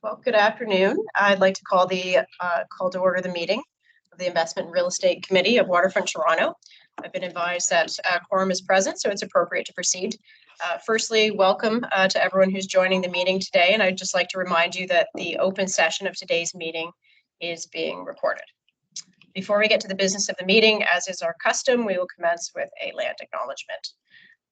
Well, good afternoon. I'd like to call to order the meeting of the Investment and Real Estate Committee of Waterfront Toronto. I've been advised that quorum is present, so it's appropriate to proceed. Firstly, welcome to everyone who's joining the meeting today, and I'd just like to remind you that the open session of today's meeting is being recorded. Before we get to the business of the meeting, as is our custom, we will commence with a land acknowledgement.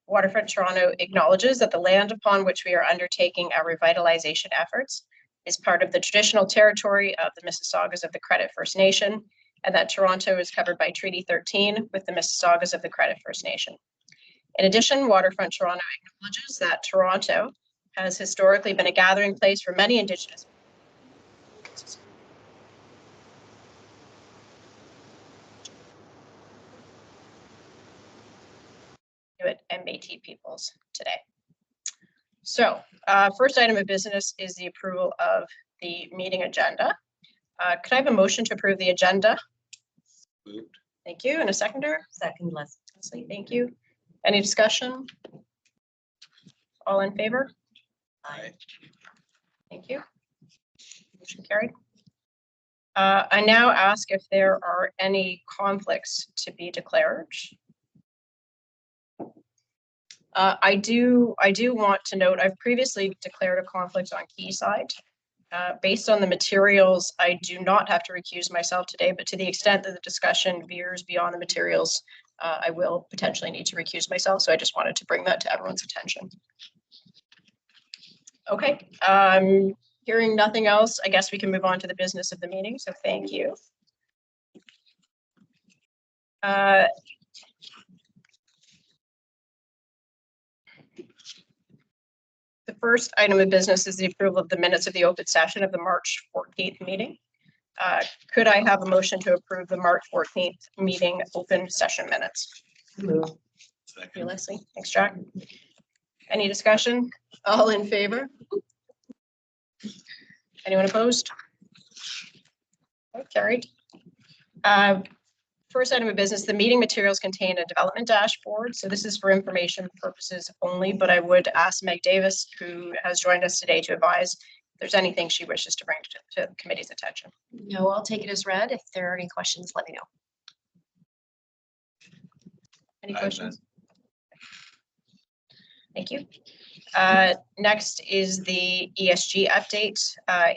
Waterfront Toronto acknowledges that the land upon which we are undertaking our revitalization efforts is part of the traditional territory of the Mississaugas of the Credit First Nation, and that Toronto is covered by Treaty 13 with the Mississaugas of the Credit First Nation. In addition, Waterfront Toronto acknowledges that Toronto has historically been a gathering place for many Indigenous and Métis peoples today. So, first item of business is the approval of the meeting agenda. Could I have a motion to approve the agenda? Moved. Thank you. And a seconder? Second, Leslie, thank you. Any discussion? All in favor? Aye. Thank you. Motion carried. I now ask if there are any conflicts to be declared. I do want to note, I've previously declared a conflict on Quayside. Based on the materials, I do not have to recuse myself today, but to the extent that the discussion veers beyond the materials, I will potentially need to recuse myself. So I just wanted to bring that to everyone's attention. Okay, hearing nothing else, I guess we can move on to the business of the meeting. So thank you. The first item of business is the approval of the minutes of the open session of the March 14th meeting. Could I have a motion to approve the March 14th meeting open session minutes? Move. Thank you, Leslie. Thanks, Jack. Any discussion? All in favor? Anyone opposed? Okay, carried. First item of business, the meeting materials contain a development dashboard. So this is for information purposes only, but I would ask Meg Davis, who has joined us today, to advise if there's anything she wishes to bring to the committee's attention. No, I'll take it as read. If there are any questions, let me know. Any questions? Thank you. Next is the ESG update.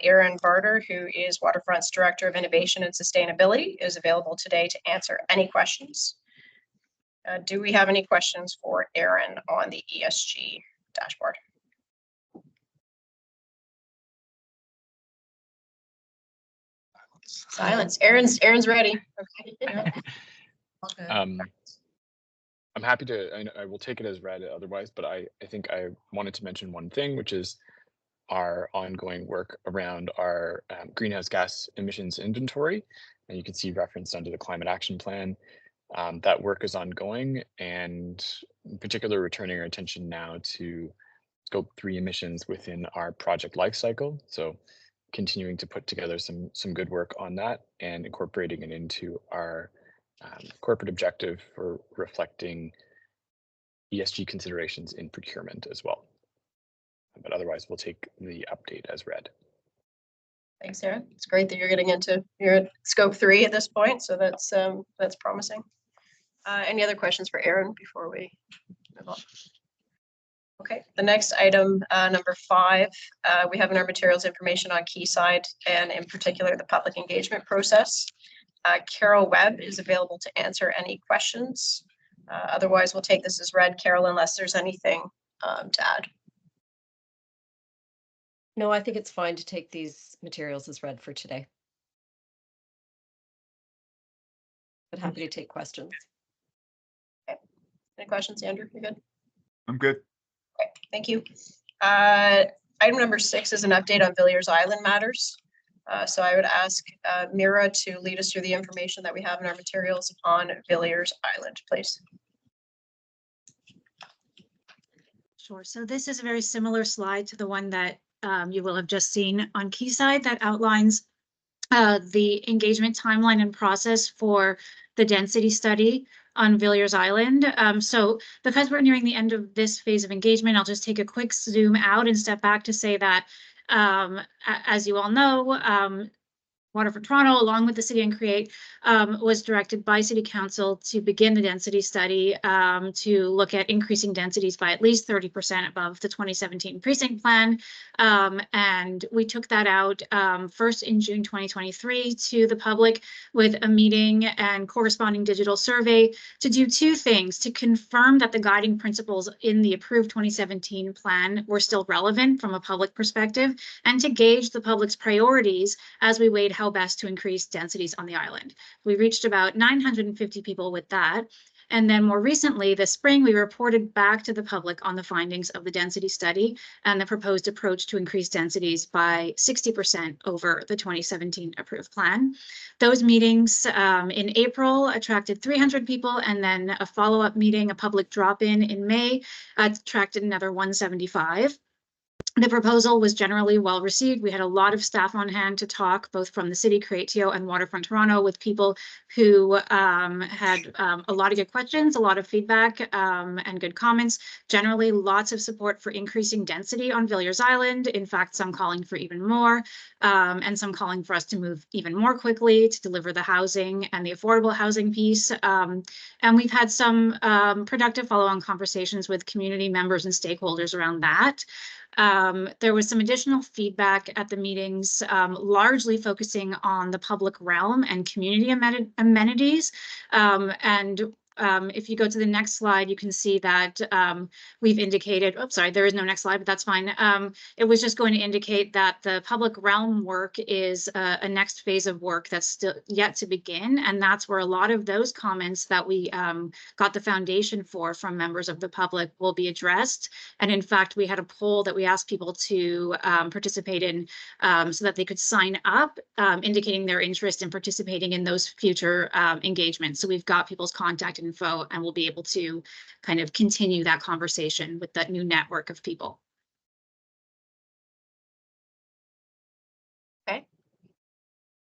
Erin Barter, who is Waterfront's Director of Innovation and Sustainability, is available today to answer any questions. Do we have any questions for Erin on the ESG dashboard? Silence. Erin's ready. Okay. I'm happy to, I will take it as read otherwise, but I think I wanted to mention one thing, which is our ongoing work around our greenhouse gas emissions inventory. And you can see referenced under the Climate Action Plan. That work is ongoing, and in particular, we're turning our attention now to Scope 3 emissions within our project lifecycle. So continuing to put together some good work on that and incorporating it into our corporate objective for reflecting ESG considerations in procurement as well. But otherwise, we'll take the update as read. Thanks, Erin. It's great that you're getting into your Scope 3 at this point, so that's promising. Any other questions for Erin before we move on? Okay, the next item, number 5, we have in our materials information on Quayside, and in particular the public engagement process. Carol Webb is available to answer any questions. Otherwise, we'll take this as read, Carol, unless there's anything to add. No, I think it's fine to take these materials as read for today. But happy to take questions. Okay. Any questions, Andrew? You good? I'm good. Okay, thank you. Item number 6 is an update on Villiers Island matters. So I would ask Mira to lead us through the information that we have in our materials on Villiers Island, please. Sure. So this is a very similar slide to the one that you will have just seen on Quayside that outlines the engagement timeline and process for the density study on Villiers Island. So because we're nearing the end of this phase of engagement, I'll just take a quick zoom out and step back to say that As you all know, Waterfront Toronto, along with the City and Create, was directed by City Council to begin the density study to look at increasing densities by at least 30% above the 2017 precinct plan. And we took that out first in June 2023 to the public with a meeting and corresponding digital survey to do two things: to confirm that the guiding principles in the approved 2017 plan were still relevant from a public perspective, and to gauge the public's priorities as we weighed how best to increase densities on the island. We reached about 950 people with that. And then more recently, this spring, we reported back to the public on the findings of the density study and the proposed approach to increase densities by 60% over the 2017 approved plan. Those meetings in April attracted 300 people, and then a follow-up meeting, a public drop-in in May, attracted another 175. The proposal was generally well received. We had a lot of staff on hand to talk, both from the City, Creatio, and Waterfront Toronto, with people who had a lot of good questions, a lot of feedback, and good comments. Generally, lots of support for increasing density on Villiers Island. In fact, some calling for even more, and some calling for us to move even more quickly to deliver the housing and the affordable housing piece. And we've had some productive follow-on conversations with community members and stakeholders around that. There was some additional feedback at the meetings, largely focusing on the public realm and community amenities. If you go to the next slide, you can see that we've indicated, oops, sorry, there is no next slide, but that's fine. It was just going to indicate that the public realm work is a next phase of work that's still yet to begin. And that's where a lot of those comments that we got the foundation for from members of the public will be addressed. And in fact, we had a poll that we asked people to participate in so that they could sign up, indicating their interest in participating in those future engagements. So we've got people's contact info, and we'll be able to kind of continue that conversation with that new network of people. Okay.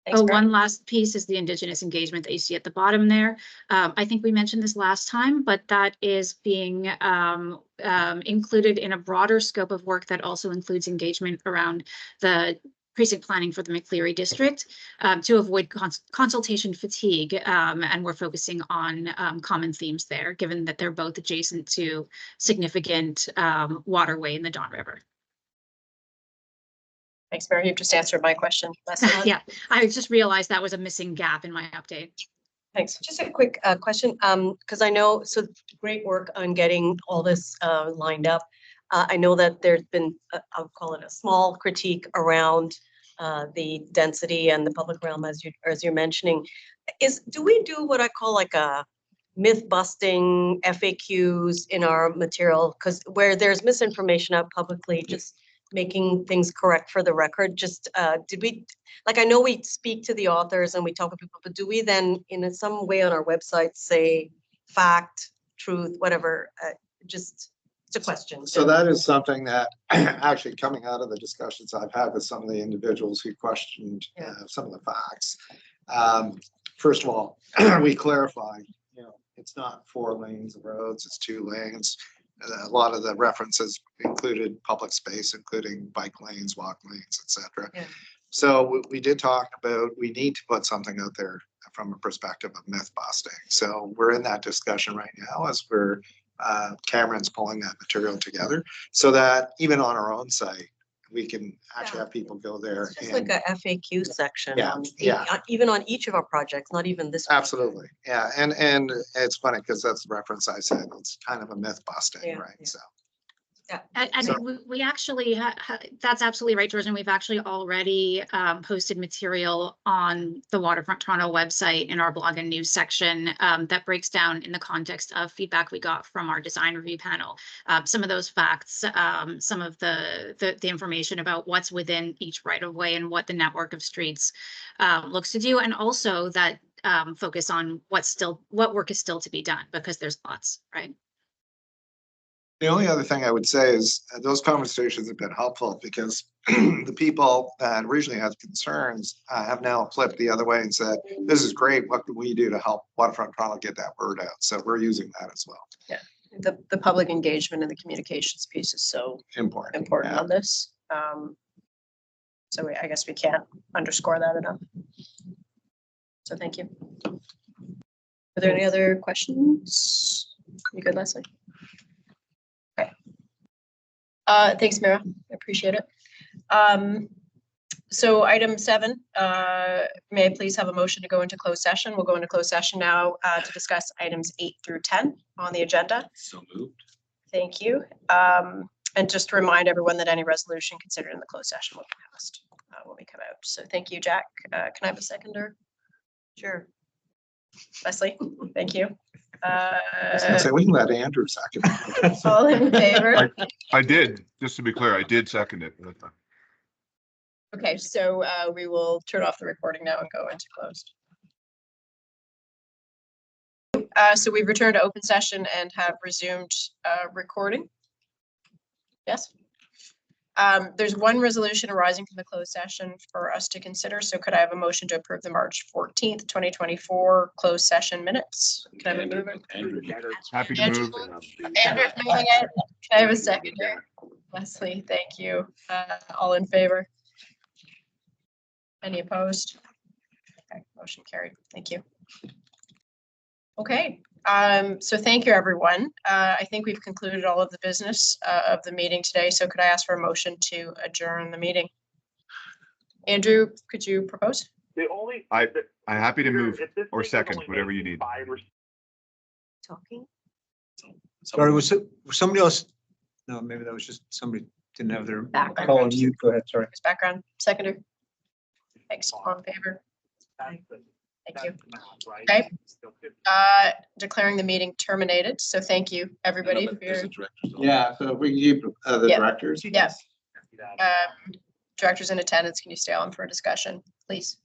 Thanks, Mary. One last piece is the Indigenous engagement that you see at the bottom there. I think we mentioned this last time, but that is being included in a broader scope of work that also includes engagement around the precinct planning for the McCleary district to avoid consultation fatigue. And we're focusing on common themes there, given that they're both adjacent to significant waterway in the Don River. Thanks, Mary. You've just answered my question. Leslie. Yeah, I just realized that was a missing gap in my update. Thanks. Just a quick question, because I know, so great work on getting all this lined up. I know that there's been, I'll call it a small critique around the density and the public realm, as you're mentioning. Do we do what I call like a myth busting FAQs in our material? Because where there's misinformation out publicly, just making things correct for the record. Just did we, like, I know we speak to the authors and we talk to people, but do we then in some way on our website say fact, truth, whatever? Just it's a question. So that is something that actually coming out of the discussions I've had with some of the individuals who questioned some of the facts. First of all, we clarify, it's not 4 lanes of roads, it's 2 lanes. A lot of the references included public space, including bike lanes, walk lanes, etc. Yeah. So we did talk about, we need to put something out there from a perspective of myth busting. So we're in that discussion right now as we're Cameron's pulling that material together so that even on our own site, we can actually have people go there. It's just like a FAQ section. Yeah, On yeah. Even on each of our projects, not even this. Absolutely. Yeah. And it's funny because that's the reference I said. It's kind of a myth busting, Yeah, right? yeah. So. Yeah. And So- we actually, that's absolutely right, George. And we've actually already posted material on the Waterfront Toronto website in our blog and news section that breaks down in the context of feedback we got from our design review panel. Some of those facts, some of the information about what's within each right of way and what the network of streets looks to do. And also that focus on what work is still to be done, because there's lots, right? The only other thing I would say is those conversations have been helpful because the people that originally had concerns have now flipped the other way and said, this is great. What can we do to help Waterfront Toronto get that word out? So we're using that as well. Yeah, the public engagement and the communications piece is so Important. important Yeah. on this. So I guess we can't underscore that enough. So thank you. Are there any other questions? You good, Leslie? Okay. Thanks, Mira. I appreciate it. So item 7, may I please have a motion to go into closed session? We'll go into closed session now to discuss items 8 through 10 on the agenda. So moved. Thank you. And just to remind everyone that any resolution considered in the closed session will be passed when we come out. So thank you, Jack. Can I have a seconder? Sure. Leslie, thank you. So we can let Andrew second. All in favor? I did, just to be clear, I did second it. Okay, so we will turn off the recording now and go into closed. So we've returned to open session and have resumed recording. Yes. There's one resolution arising from the closed session for us to consider. So could I have a motion to approve the March 14th, 2024 closed session minutes? Can I have a mover? Happy to Andrew. move. Andrew's moving it. Can I have a second? Leslie, thank you. All in favor? Any opposed? Okay, motion carried. Thank you. Okay, so thank you, everyone. I think we've concluded all of the business of the meeting today. So could I ask for a motion to adjourn the meeting? Andrew, could you propose? I'm happy to move or second, whatever you need. Talking? Sorry, was somebody else? No, maybe that was just somebody didn't have their Background. call on mute. Go ahead, sorry. Background, seconder. Thanks, all in favor? Thank you. Okay. Declaring the meeting terminated. So thank you, everybody. For your, Yeah, so if we can keep the Yeah. directors. yes. Directors in attendance, can you stay on for a discussion, please?